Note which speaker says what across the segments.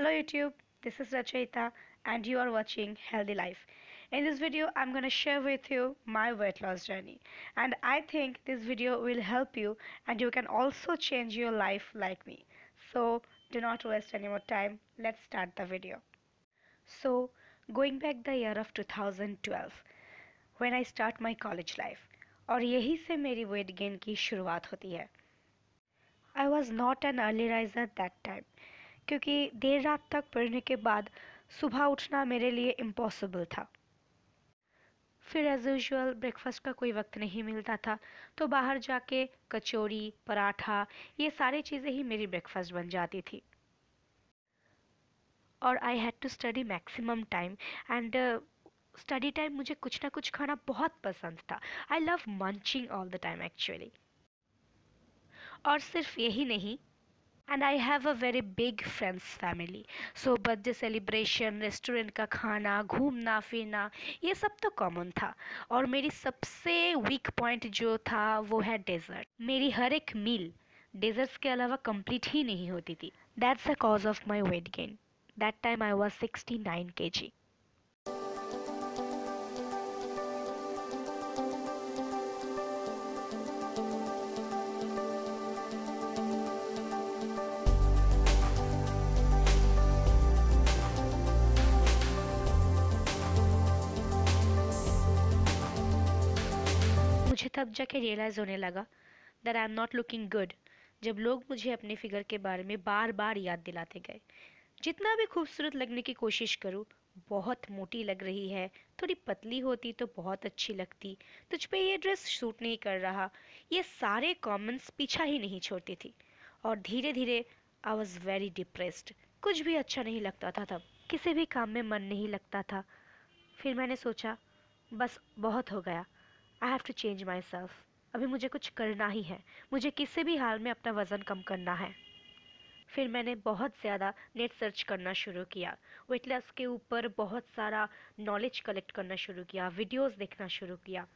Speaker 1: Hello YouTube, this is Rachita and you are watching Healthy Life. In this video, I'm going to share with you my weight loss journey. And I think this video will help you and you can also change your life like me. So do not waste any more time. Let's start the video. So going back the year of 2012 when I start my college life और यही से मेरी weight gain की शुरुआत होती है. I was not an early riser that time क्योंकि देर रात तक पढ़ने के बाद सुबह उठना मेरे लिए इम्पॉसिबल था. फिर एज यूजुअल ब्रेकफास्ट का कोई वक्त नहीं मिलता था तो बाहर जाके कचौड़ी पराठा ये सारी चीज़ें ही मेरी ब्रेकफास्ट बन जाती थी. और I had to study maximum time and study time मुझे कुछ ना कुछ खाना बहुत पसंद था. I love munching all the time actually. और सिर्फ यही नहीं, and I have a very big friends family. So birthday celebration, restaurant का खाना, घूमना फिरना ये सब तो कॉमन था. और मेरी सबसे वीक पॉइंट जो था वो है डेजर्ट. मेरी हर एक मील डेजर्ट्स के अलावा कंप्लीट ही नहीं होती थी. That's the cause of my weight gain. That time I was 69 kg. मुझे तब जाके रियलाइज़ होने लगा that I am not looking good जब लोग मुझे अपने फिगर के बारे में बार बार याद दिलाते गए. जितना भी खूबसूरत लगने की कोशिश करूँ, बहुत मोटी लग रही है, थोड़ी पतली होती तो बहुत अच्छी लगती, तुझ पे ये ड्रेस सूट नहीं कर रहा, ये सारे कमेंट्स पीछा ही नहीं छोड़ती थी. और धीरे धीरे आई वॉज वेरी डिप्रेस्ड. कुछ भी अच्छा नहीं लगता था तब, किसी भी काम में मन नहीं लगता था. फिर मैंने सोचा बस बहुत हो गया, I have to change myself. अभी मुझे कुछ करना ही है, मुझे किसी भी हाल में अपना वज़न कम करना है. फिर मैंने बहुत ज़्यादा नेट सर्च करना शुरू किया, वेट लॉस के ऊपर बहुत सारा नॉलेज कलेक्ट करना शुरू किया, वीडियोस देखना शुरू किया.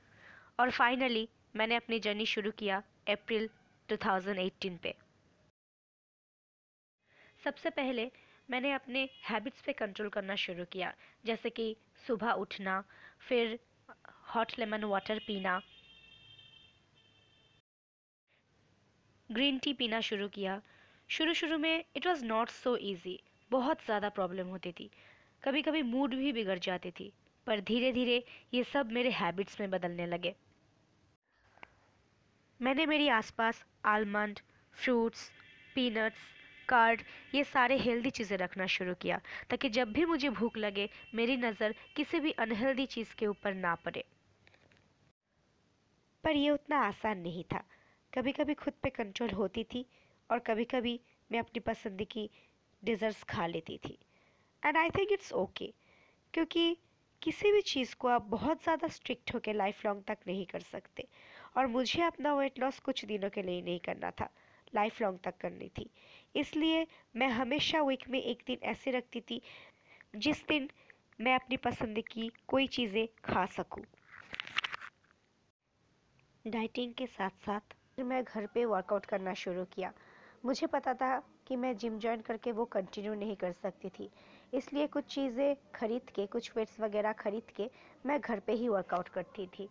Speaker 1: और फाइनली मैंने अपनी जर्नी शुरू किया अप्रैल 2018 पे. सबसे पहले मैंने अपने हैबिट्स पे कंट्रोल करना शुरू किया, जैसे कि सुबह उठना, फिर हॉट लेमन वाटर पीना, ग्रीन टी पीना शुरू किया. शुरू में it was not so easy, बहुत ज़्यादा प्रॉब्लम होती थी, कभी कभी मूड भी बिगड़ जाती थी. पर धीरे धीरे ये सब मेरे हैबिट्स में बदलने लगे. मैंने मेरी आसपास आलमंड, फ्रूट्स, पीनट्स, कार्ड ये सारे हेल्दी चीज़ें रखना शुरू किया ताकि जब भी मुझे भूख लगे मेरी नज़र किसी भी अनहेल्दी चीज़ के ऊपर ना पड़े. पर ये उतना आसान नहीं था. कभी कभी खुद पे कंट्रोल होती थी और कभी कभी मैं अपनी पसंद की डिज़र्ट्स खा लेती थी. And I think it's okay, क्योंकि किसी भी चीज़ को आप बहुत ज़्यादा स्ट्रिक्ट होकर लाइफ लॉन्ग तक नहीं कर सकते. और मुझे अपना वेट लॉस कुछ दिनों के लिए नहीं करना था, लाइफ लॉन्ग तक करनी थी. इसलिए मैं हमेशा वीक में एक दिन ऐसे रखती थी जिस दिन मैं अपनी पसंद की कोई चीज़ें खा सकूं. डाइटिंग के साथ साथ मैं घर पे वर्कआउट करना शुरू किया. मुझे पता था कि मैं जिम ज्वाइन करके वो कंटिन्यू नहीं कर सकती थी, इसलिए कुछ चीज़ें खरीद के, कुछ वेट्स वगैरह खरीद के मैं घर पे ही वर्कआउट करती थी.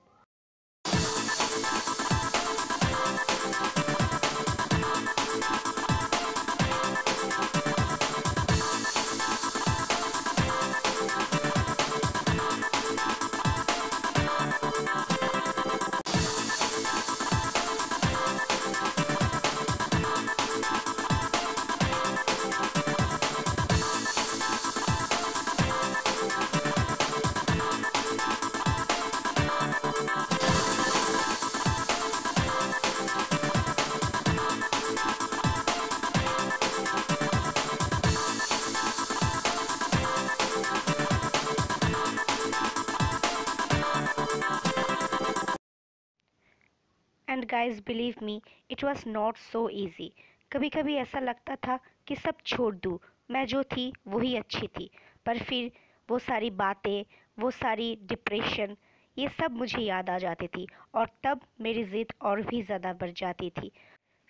Speaker 1: And guys believe me, it was not so easy. कभी कभी ऐसा लगता था कि सब छोड़ दूँ, मैं जो थी वही अच्छी थी. पर फिर वो सारी बातें, वो सारी डिप्रेशन, ये सब मुझे याद आ जाती थी और तब मेरी ज़िद और भी ज़्यादा बढ़ जाती थी.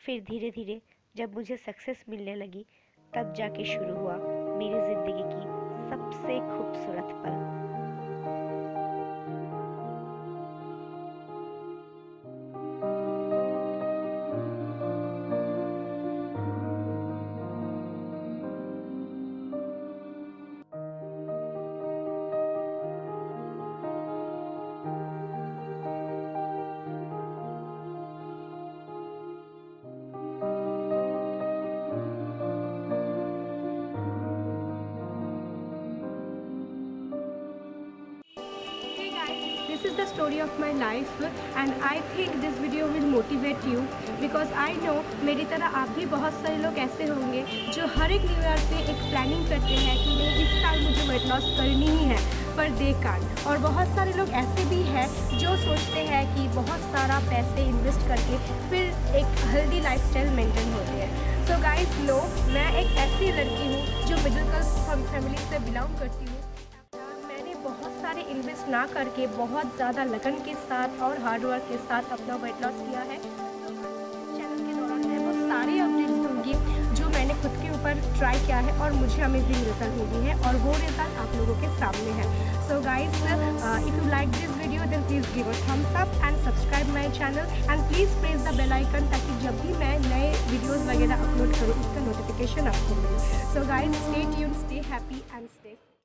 Speaker 1: फिर धीरे धीरे जब मुझे सक्सेस मिलने लगी तब जाके शुरू हुआ मेरी जिंदगी की सबसे खूबसूरत पल।
Speaker 2: Hey guys, this is the story of my life and I think this video will motivate you because I know मेरी तरह आप भी बहुत सारे लोग ऐसे होंगे जो हर एक न्यू ईयर पे एक प्लानिंग करते हैं कि नहीं इस साल मुझे वेट लॉस करनी ही है, पर दे कांट। और बहुत सारे लोग ऐसे भी हैं जो सोचते हैं कि बहुत सारा पैसे इन्वेस्ट करके फिर एक हेल्दी लाइफस्टाइल मेंटेन होते हैं। सो गाइस नो, मैं एक ऐसी लड़की हूँ जो मिडिल क्लास फैमिली से बिलोंग करती हूँ। बहुत सारे इन्वेस्ट ना करके बहुत ज़्यादा लगन के साथ और हार्ड वर्क के साथ अपना वेट लॉस किया है। इस चैनल के दौरान मैं वो सारे अपडेट्स दूंगी जो मैंने खुद के ऊपर ट्राई किया है और मुझे अमेजिंग रिजल्ट मिली है और वो रिजल्ट आप लोगों के सामने है। So guys, if you like this video then please give a thumbs up and subscribe my channel and please press the bell icon ताकि जब भी मैं नए वीडियोज़ वगैरह अपलोड करूँ उसका नोटिफिकेशन आपको मिले। So guys, stay tuned, stay happy and stay